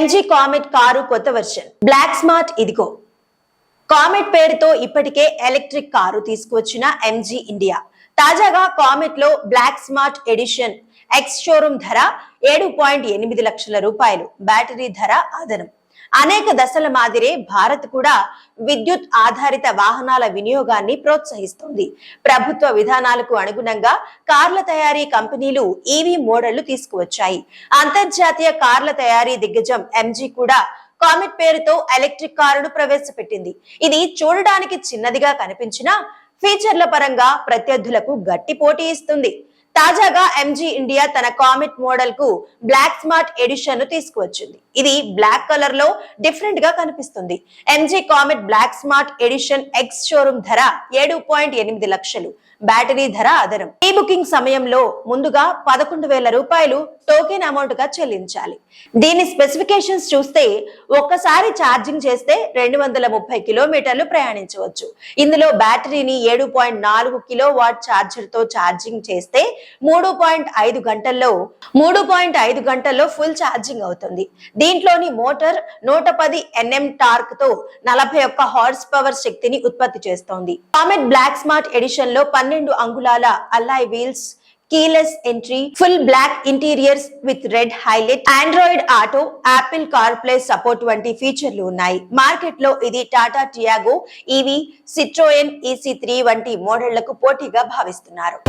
MG Comet car కొత్త version black smart ఇదిగో. Comet పేరుతో ఇప్పటికే ఎలక్ట్రిక్ కారు తీసుకువచ్చిన ఎంజీ ఇండియా తాజాగా కామెట్ లో black smart edition ex showroom ధర 7.8 లక్షల రూపాయలు, బ్యాటరీ ధర అదనం. అనేక దశల మాదిరే భారత్ కూడా విద్యుత్ ఆధారిత వాహనాల వినియోగాన్ని ప్రోత్సహిస్తోంది. ప్రభుత్వ విధానాలకు అనుగుణంగా కార్ల తయారీ కంపెనీలు ఈవీ మోడళ్లు తీసుకువచ్చాయి. అంతర్జాతీయ కార్ల తయారీ దిగ్గజం ఎంజీ కూడా కామెట్ పేరుతో ఎలక్ట్రిక్ కారును ప్రవేశపెట్టింది. ఇది చూడడానికి చిన్నదిగా కనిపించినా ఫీచర్ల పరంగా ప్రత్యర్థులకు గట్టి పోటీ ఇస్తుంది. తాజాగా ఎంజీ ఇండియా తన కామెట్ మోడల్ కు బ్లాక్ స్మార్ట్ ఎడిషన్ ను తీసుకువచ్చింది. ఇది బ్లాక్ కలర్ లో డిఫరెంట్ గా కనిపిస్తుంది. MG Comet black smart edition ex showroom ధర 7.8 లక్షలు, బ్యాటరీ ధర అదనం. ఈ బుకింగ్ సమయంలో ముందుగా 11,000 రూపాయలు టోకెన్ అమౌంట్ గా చెల్లించాలి. దీని స్పెసిఫికేషన్స్ చూస్తే ఒక్కసారి ఛార్జింగ్ చేస్తే 230 కిలోమీటర్లు ప్రయాణించవచ్చు. ఇందులో బ్యాటరీని 7.4 కిలోవాట్ ఛార్జర్ తో ఛార్జింగ్ చేస్తే 3.5 గంటల్లో ఫుల్ ఛార్జింగ్ అవుతుంది. దీంట్లోని మోటార్ 110 NM టార్క్ తో 41 హార్స్ పవర్ శక్తిని ఉత్పత్తి చేస్తోంది. కామెట్ బ్లాక్ స్మార్ట్ ఎడిషన్ లో 12 అంగుళాల alloy wheels, keyless entry, full black interiors with red highlight, Android Auto, Apple CarPlay support వంటి ఫీచర్లు ఉన్నాయి. మార్కెట్ లో ఇది Tata Tiago EV, Citroen EC3 వంటి మోడళ్లకు పోటీగా భావిస్తున్నారు.